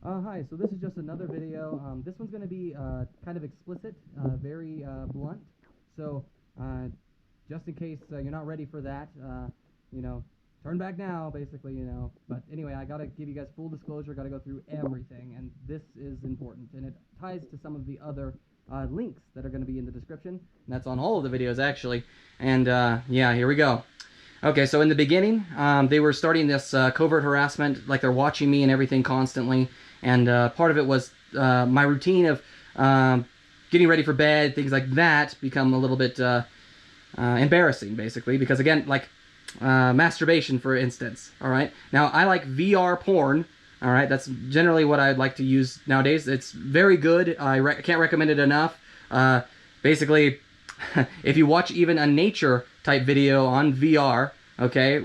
Hi, so this is just another video. This one's going to be kind of explicit, very blunt. So, just in case you're not ready for that, you know, turn back now, basically, you know. But anyway, I got to give you guys full disclosure, got to go through everything, and this is important. And it ties to some of the other links that are going to be in the description. And that's on all of the videos, actually. And yeah, here we go. Okay, so in the beginning, they were starting this covert harassment, like they're watching me and everything constantly. And part of it was my routine of getting ready for bed, things like that, become a little bit embarrassing, basically. Because again, like masturbation, for instance, all right? Now, I like VR porn, all right? That's generally what I'd like to use nowadays. It's very good. I can't recommend it enough. Basically, if you watch even a nature-type video on VR, okay,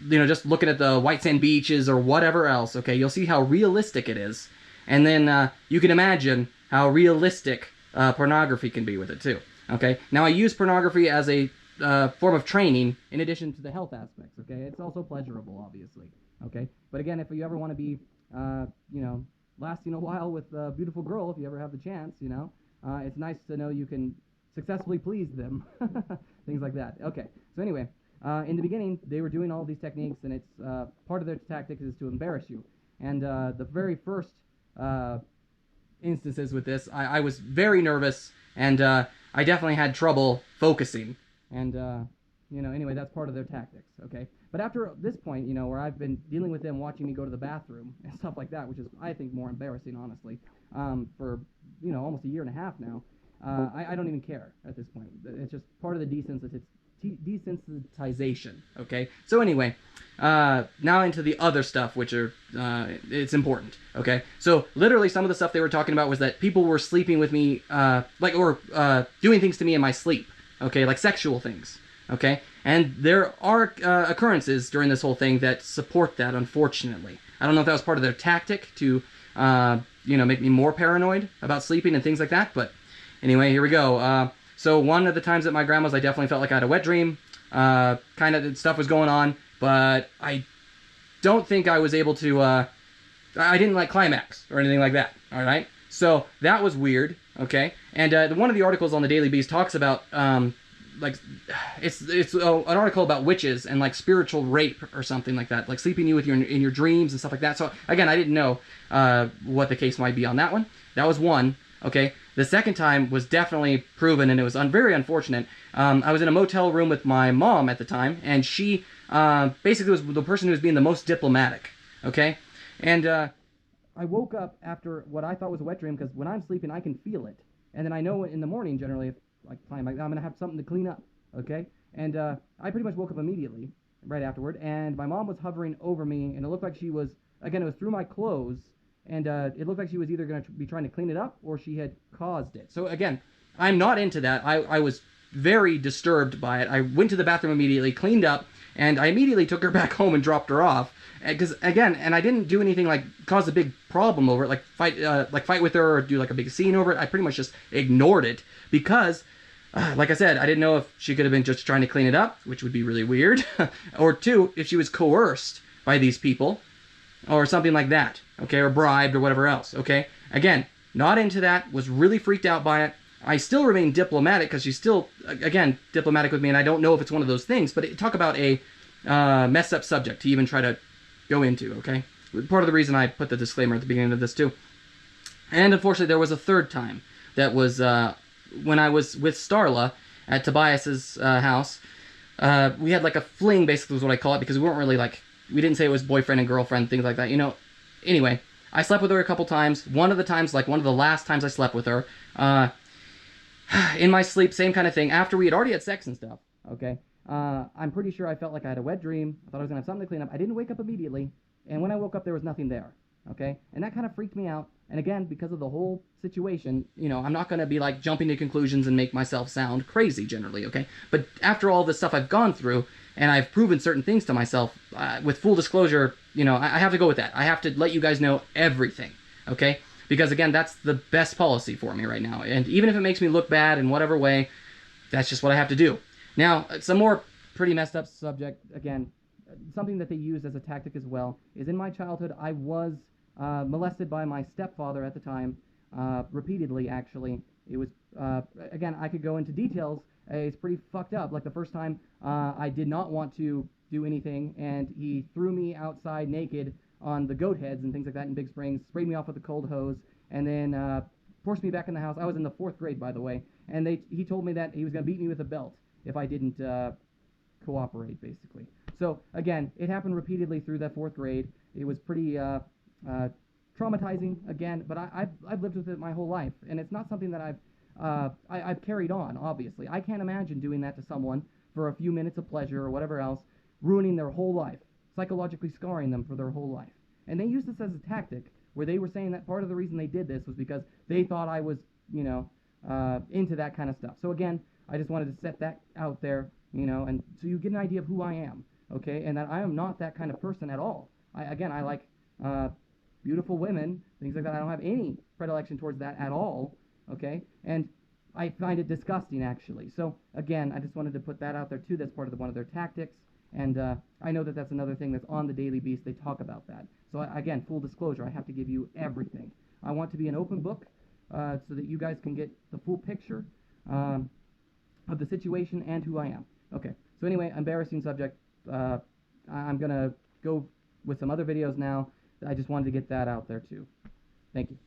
just looking at the white sand beaches or whatever else, okay, you'll see how realistic it is. And then you can imagine how realistic pornography can be with it, too. Okay, now I use pornography as a form of training in addition to the health aspects, okay? It's also pleasurable, obviously, okay? But again, if you ever want to be, lasting a while with a beautiful girl, if you ever have the chance, it's nice to know you can successfully please them, things like that. Okay, so anyway, in the beginning, they were doing all these techniques, and it's part of their tactics is to embarrass you. And the very first instances with this, I was very nervous, and I definitely had trouble focusing. And, anyway, that's part of their tactics, okay? But after this point, where I've been dealing with them watching me go to the bathroom and stuff like that, which is, I think, more embarrassing, honestly, for, almost a year and a half now, I don't even care at this point. It's just part of the desensitization, okay? So anyway, now into the other stuff, which are, it's important, okay? So literally some of the stuff they were talking about was that people were sleeping with me, doing things to me in my sleep, okay? Like sexual things, okay? And there are occurrences during this whole thing that support that, unfortunately. I don't know if that was part of their tactic to, make me more paranoid about sleeping and things like that, but anyway, here we go. So one of the times at my grandma's, I definitely felt like I had a wet dream. Kind of stuff was going on, but I don't think I was able to, I didn't like climax or anything like that, all right? So that was weird, okay? And one of the articles on the Daily Beast talks about, it's an article about witches and like spiritual rape or something like that, like sleeping you with in your dreams and stuff like that. So again, I didn't know what the case might be on that one. That was one, okay? The second time was definitely proven, and it was very unfortunate. I was in a motel room with my mom at the time, and she basically was the person who was being the most diplomatic, okay? And I woke up after what I thought was a wet dream, because when I'm sleeping, I can feel it. And then I know in the morning, generally, if I'm going to have something to clean up, okay? And I pretty much woke up immediately, right afterward, and my mom was hovering over me, and it looked like she was, again, it was through my clothes, and it looked like she was either going to be trying to clean it up or she had caused it. So again, I'm not into that. I was very disturbed by it. I went to the bathroom immediately, cleaned up, and I immediately took her back home and dropped her off. Because again, and I didn't do anything like cause a big problem over it, like fight with her or do like a big scene over it. I pretty much just ignored it because, like I said, I didn't know if she could have been just trying to clean it up, which would be really weird, or two, if she was coerced by these people, or something like that, okay, or bribed or whatever else, okay? Again, not into that, was really freaked out by it. I still remain diplomatic because she's still, again, diplomatic with me, and I don't know if it's one of those things, but talk about a messed up subject to even try to go into, okay? Part of the reason I put the disclaimer at the beginning of this, too. And unfortunately, there was a third time that was when I was with Starla at Tobias's house. We had like a fling, basically, was what I call it, because we weren't really like, we didn't say it was boyfriend and girlfriend, things like that, Anyway, I slept with her a couple times. One of the last times I slept with her, in my sleep, same kind of thing, after we had already had sex and stuff, okay? I'm pretty sure I felt like I had a wet dream. I thought I was going to have something to clean up. I didn't wake up immediately, and when I woke up, there was nothing there, okay? And that kind of freaked me out, and again, because of the whole situation, I'm not going to be, like, jumping to conclusions and make myself sound crazy, generally, okay? But after all this stuff I've gone through, and I've proven certain things to myself, with full disclosure, I have to go with that. I have to let you guys know everything, okay? Because, again, that's the best policy for me right now. And even if it makes me look bad in whatever way, that's just what I have to do. Now, some more pretty messed up subject, again, something that they use as a tactic as well, is in my childhood, I was molested by my stepfather at the time, repeatedly, actually. It was, again, I could go into details. It's pretty fucked up. Like the first time, I did not want to do anything, and he threw me outside naked on the goat heads and things like that in Big Springs, sprayed me off with a cold hose, and then forced me back in the house. I was in the 4th grade, by the way, and he told me that he was going to beat me with a belt if I didn't cooperate, basically. So, again, it happened repeatedly through that 4th grade. It was pretty traumatizing, again, but I've lived with it my whole life, and it's not something that I've carried on, obviously. I can't imagine doing that to someone for a few minutes of pleasure or whatever else, ruining their whole life, psychologically scarring them for their whole life. And they used this as a tactic, where they were saying that part of the reason they did this was because they thought I was, into that kind of stuff. So again, I just wanted to set that out there, and so you get an idea of who I am, okay, and that I am not that kind of person at all. I like beautiful women, things like that. I don't have any predilection towards that at all, okay, and I find it disgusting, actually. So again, I just wanted to put that out there too. That's part of one of their tactics, and I know that that's another thing that's on the Daily Beast. They talk about that. So again, full disclosure, I have to give you everything. I want to be an open book so that you guys can get the full picture of the situation and who I am. Okay, so anyway, embarrassing subject. I'm going to go with some other videos now. I just wanted to get that out there too. Thank you.